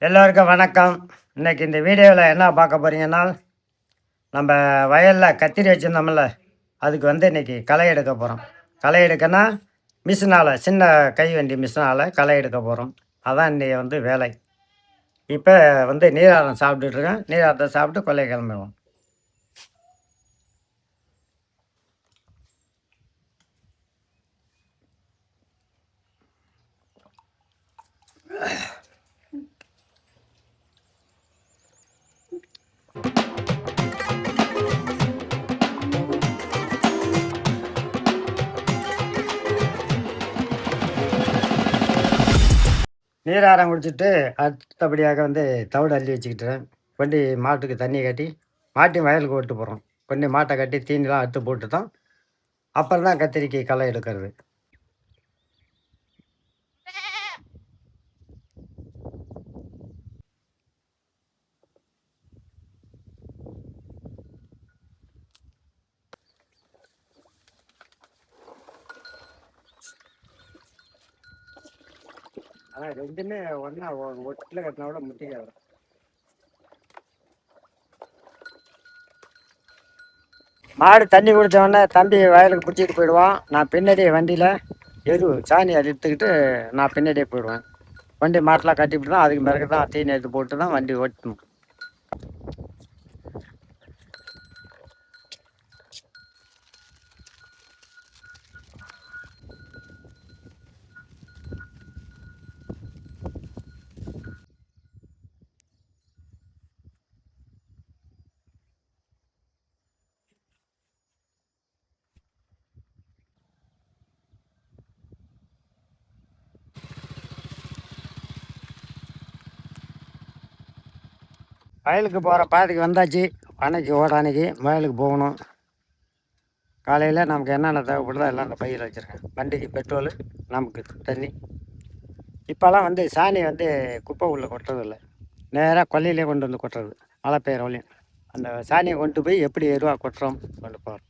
எல்லோருக்கும் வணக்கம். இன்றைக்கி இந்த வீடியோவில் என்ன பார்க்க போகிறீங்கன்னா, நம்ம வயலில் கத்திரி வச்சுருந்தோம்ல, அதுக்கு இன்றைக்கி களை எடுக்க போகிறோம். களை எடுக்கன்னா மிஷினால், சின்ன கை வண்டி மிஷினால் களை எடுக்க போகிறோம். அதான் இன்றைக்கி வேலை. இப்போ நீராரம் சாப்பிட்டுட்ருக்கேன். நீராரத்தை சாப்பிட்டு கொல்லை கிளம்பிடுவோம். நீராரம் குடிச்சிட்டு அடுத்தபடியாக தவிடு அள்ளி வச்சுக்கிட்டுறேன். கொண்டு மாட்டுக்கு தண்ணி கட்டி மாட்டி வயலுக்கு ஓட்டு போகிறோம். கொண்டு மாட்டை கட்டி தீனிலாம் அறுத்து போட்டு தான் அப்புறம் தான் கத்திரிக்கு களை எடுக்கிறது. ஆனால் ரெண்டுமே ஒன்றா ஒட்டில் கட்டினா கூட முட்டிக்காது. மாடு தண்ணி குடித்தவொடனே தம்பி வயலுக்கு பிடிச்சிட்டு போயிடுவான். நான் பின்னாடியே வண்டியில் சாணி எடுத்துக்கிட்டு நான் பின்னாடியே போயிடுவேன். வண்டி மாட்டெலாம் கட்டிவிட்டு தான் அதுக்கு பிறகு தான் தீனி எடுத்து போட்டு தான் வண்டி ஓட்டணும். வயலுக்கு போகிற பாதைக்கு வந்தாச்சு. அன்னைக்கு அன்னைக்கு வயலுக்கு போகணும். காலையில் நமக்கு என்னென்ன தேவைப்படுதோ எல்லாம் அந்த பையில் வச்சுருக்கேன். வண்டிக்கு பெட்ரோலு, நமக்கு தண்ணி. இப்போல்லாம் சாணி குப்பை உள்ள கொட்டுறதில்லை, நேராக கொல்லையிலே கொண்டு கொட்டுறது. மழை பெய்கிற வழியும் அந்த சாணியை கொண்டு போய் எப்படி எருவாக கொட்டுறோம் கொண்டு போகிறோம்.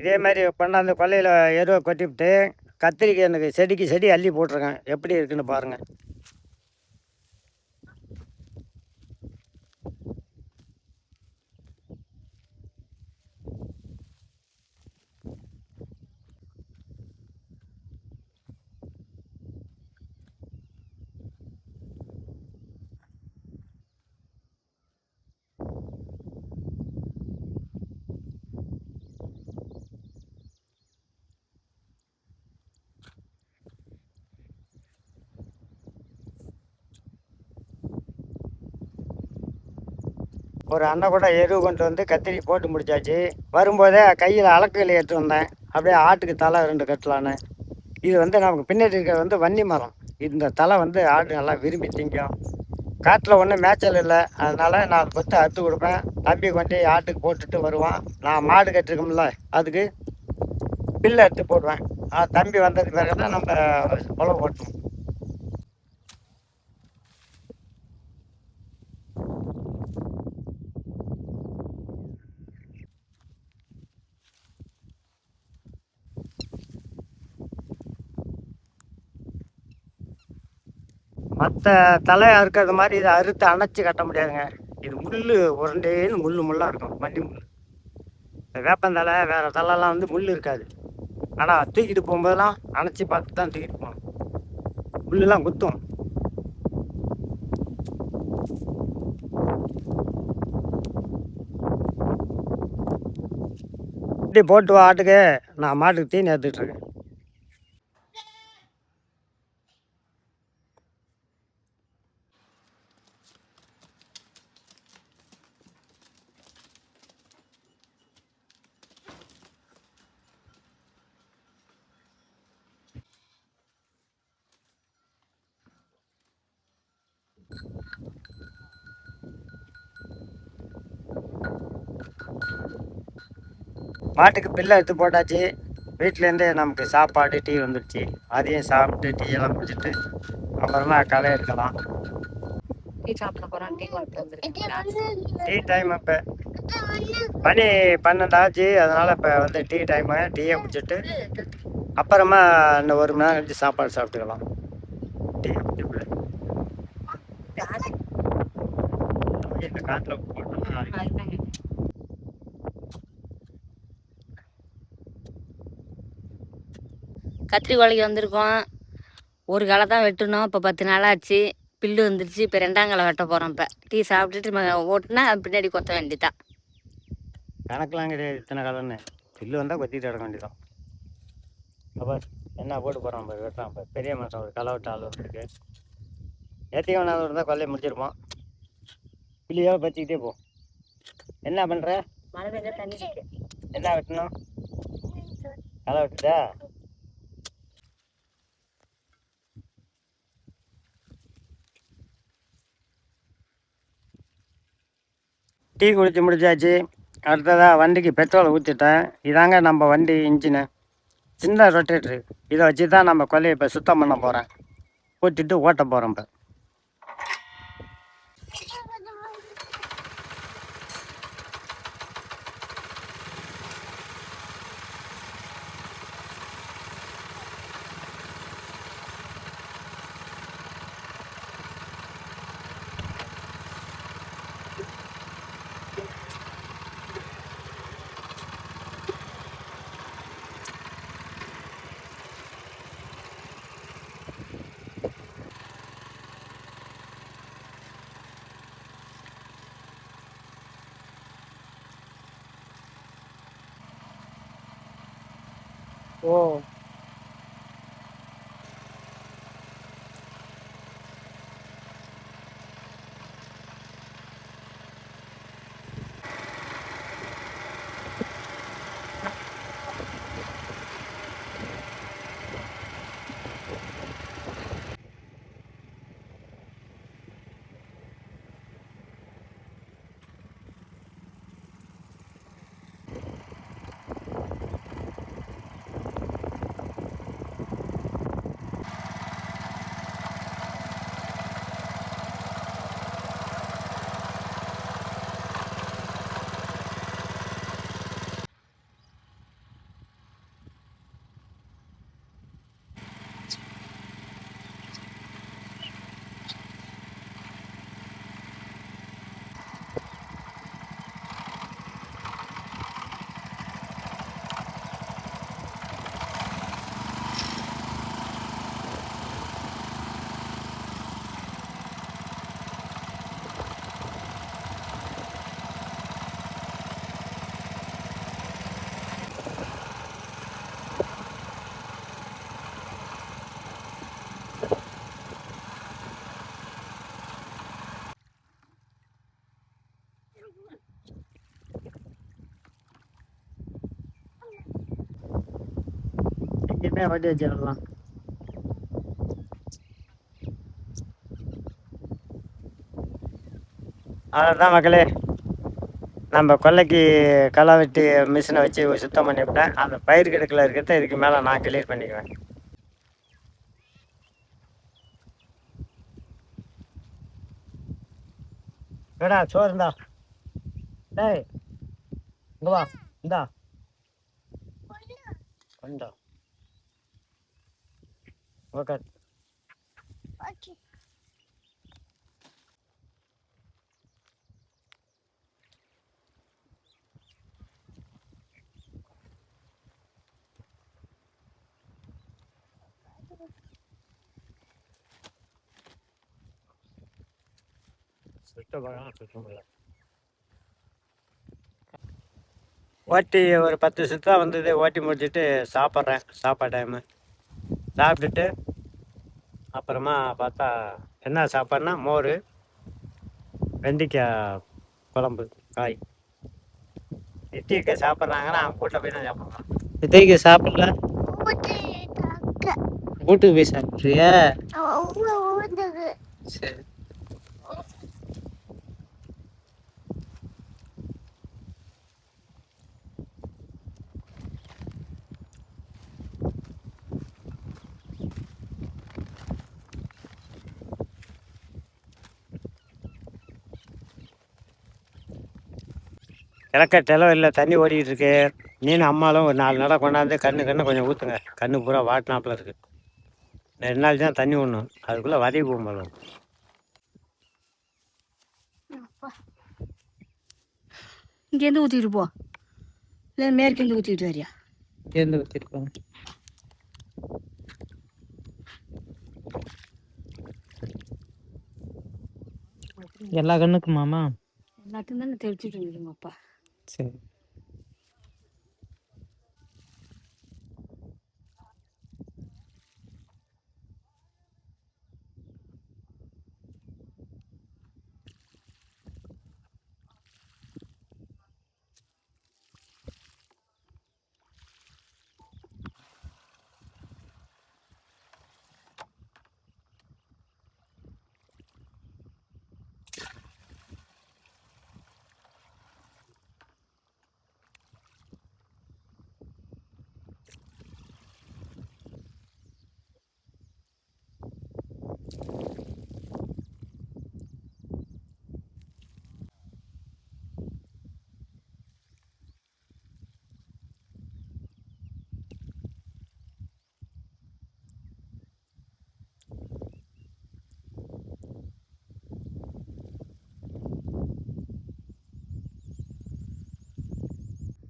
இதே மாதிரி கொண்டாந்து கொல்லையில் எருவை கொட்டிவிட்டு கத்திரிக்காய் எனக்கு செடிக்கு செடி அள்ளி போட்டிருக்கேன். எப்படி இருக்குன்னு பாருங்கள். ஒரு அண்ணன் கூட எருவு கொண்டு கத்திரி போட்டு முடிச்சாச்சு. வரும்போதே கையில் அலக்குகளை எடுத்து வந்தேன். அப்படியே ஆட்டுக்கு தலை 2 கட்டலான்னு. இது நமக்கு பின்னாடி இருக்கிற வன்னி மரம். இந்த தலை ஆடு நல்லா விரும்பி திங்கும். காட்டில் ஒன்றும் மேய்ச்சல் இல்லை, அதனால் நான் கொத்து அறுத்து கொடுப்பேன். தம்பி கொண்டு ஆட்டுக்கு போட்டுட்டு வருவான். நான் மாடு கட்டிருக்கோம்ல, அதுக்கு பில்லு எடுத்து போடுவேன். தம்பி வந்ததுக்கு பிறகு தான் நம்ம உழவு ஓட்டணும். மற்ற தலையை அறுக்கிறது மாதிரி இதை அறுத்து அணைச்சி கட்ட முடியாதுங்க. இது முள் உருண்டேன்னு முள்ளாக இருக்கும். வண்டி முள். வேப்பந்தலை வேறு தலைலாம் முள் இருக்காது. ஆனால் தூக்கிட்டு போகும்போதெல்லாம் அணைச்சி பார்த்து தான் தூக்கிட்டு போகணும். முள்ளெலாம் குத்தும். இப்படி போட்டு ஆட்டுக்கு நான் மாட்டுக்கு தீனி எடுத்துக்கிட்டு இருக்கேன். மாட்டுக்கு பில்லை எடுத்து போட்டாச்சு. வீட்டிலேருந்தே நமக்கு சாப்பாடு டீ வந்துடுச்சு. அதையும் சாப்பிட்டு டீயெல்லாம் குடிச்சிட்டு அப்புறமா களை எடுக்கலாம். டீ சாப்பிட போறோம். டீ கொண்டு வந்துருக்கீங்களா? டீ டைம் இப்போ மணி 12 ஆச்சு. அதனால் இப்போ வந்து டீ டைமு. டீயை குடிச்சிட்டு அப்புறமா இன்னும் 1 மணி நேரம் கழிச்சு சாப்பாடு சாப்பிட்டுக்கலாம். டீ குடிச்சு இந்த காட்டில் போட்டோம்னா கத்திரி கோழிக்கு வந்திருக்கோம். ஒரு களை தான் வெட்டணும். இப்போ 10 நாள் ஆச்சு. பில்லு வந்துருச்சு. இப்போ 2ஆம் களை வெட்ட போகிறோம். இப்போ டீ சாப்பிட்டுட்டு ஓட்டுனா பின்னாடி கொத்த வேண்டியதான். கணக்கெலாம் கிடையாது இத்தனை காலம்னு. பில்லு வந்தால் கொத்திட்டு கிடக்க வேண்டியதான். அப்போ என்ன போட்டு போகிறான் இப்போ வெட்டுறான். இப்போ பெரிய மனுஷன் ஒரு களை வெட்ட ஆள் வந்துருக்கு. ஏற்றி வேணாலும் இருந்தால் கொல்லையை முடிச்சிருப்போம். பிள்ளையோ பற்றிக்கிட்டே போ. என்ன பண்ணுற? மழை பெய்ஞ்சா தண்ணி இருக்கு. என்ன வெட்டணும்? களை வெட்டுதா? டீ குடிச்சு முடிச்சாச்சு. அடுத்ததாக வண்டிக்கு பெட்ரோல் ஊற்றிட்டேன். இதாங்க நம்ம வண்டி இன்ஜினு. சின்ன ரொட்டேட்ரு. இதை வச்சு தான் நம்ம கொல்லையை இப்போ சுத்தம் பண்ண போகிறேன். ஊற்றிட்டு ஓட்ட போகிறோம் இப்போ. ஓ எங்கேயுமே வண்டி வச்சிடலாம். அதான் மக்களே, நம்ம கொல்லைக்கு களை வெட்டி மிஷினை வச்சு சுத்தம் பண்ணிவிட்டேன். அந்த பயிர் கிடக்கில் இருக்கிறத இதுக்கு மேலே நான் கிளியர் பண்ணிக்குவேன். ஏடா சோறு இருந்தா டேய் இங்கே வா. இந்தா கொண்டா ஓகே. ஓட்டி ஒரு 10 சுத்தம் வந்தது. ஓட்டி முடிச்சுட்டு சாப்பிட்றேன். சாப்பாடு டைமு சாப்பிட்டுட்டு அப்புறமா பார்த்தா என்ன சாப்பாடுனா மோர், வெண்டைக்காய் குழம்பு, காய். நித்தியக்க சாப்பிட்றாங்கன்னா அவன் கூட்ட போய் தான் சாப்பிட்றான். நித்தியக்க சாப்பிடல, வீட்டுக்கு போய் சாப்பிட்றியா? சரி. இலக்கட்டெல்லாம் இல்லை, தண்ணி ஓடிக்கிட்டு இருக்கு. மீன் அம்மாலும் ஒரு 4 நடை கொண்டாந்து கண்ணு கொஞ்சம் ஊற்றுங்க. கண்ணு பூரா வாட்டினாப்பில் இருக்குது. 2 நாள் தான் தண்ணி விடணும், அதுக்குள்ளே வதவி போகும்போது. இங்கேருந்து ஊற்றிட்டு போ, இல்லை மேற்கேந்து ஊற்றிட்டு வரியா? சேர்ந்து வச்சிருக்கோம். எல்லா கண்ணுக்குமாமா? எல்லாத்தையும் தானே தெளிச்சுட்டு வந்துடுங்கப்பா. சரி.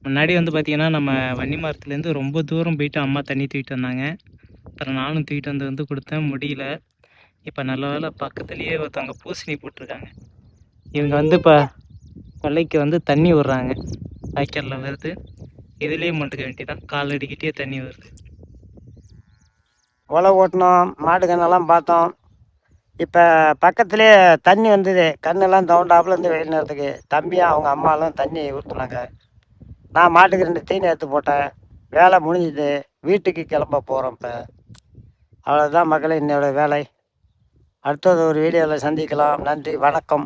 முன்னாடி வந்து பார்த்தீங்கன்னா நம்ம வன்னி மரத்துலேருந்து ரொம்ப தூரம் போயிட்டு அம்மா தண்ணி தூக்கிட்டு வந்தாங்க. அப்புறம் நானும் தூக்கிட்டு வந்து கொடுத்தேன், முடியல. இப்போ நல்ல வேலை பக்கத்துலேயே ஒருத்தவங்க பூசணி போட்டிருக்காங்க. இவங்க வந்து இப்போ கொல்லைக்கு வந்து தண்ணி விட்றாங்க. வாய்க்காலில் வருது, இதுலேயே மட்டுக்க வேண்டியதான். கால் அடிக்கிட்டே தண்ணி வருது. உழவு ஓட்டினோம், மாடு கண்ணெல்லாம் பார்த்தோம். இப்போ பக்கத்துலேயே தண்ணி வந்தது. கண்ணெல்லாம் தவுண்டாப்புல இருந்து வெயில் நேரத்துக்கு தம்பியும் அவங்க அம்மாவும் தண்ணி ஊற்றுனாங்க. நான் மாட்டுக்கு 2 தீனி எடுத்து போட்டேன். வேலை முடிஞ்சுது, வீட்டுக்கு கிளம்ப போகிறோம். இப்போ அவ்வளோதான் மக்களே, என்னோட வேலை. அடுத்தது ஒரு வீடியோவில் சந்திக்கலாம். நன்றி, வணக்கம்.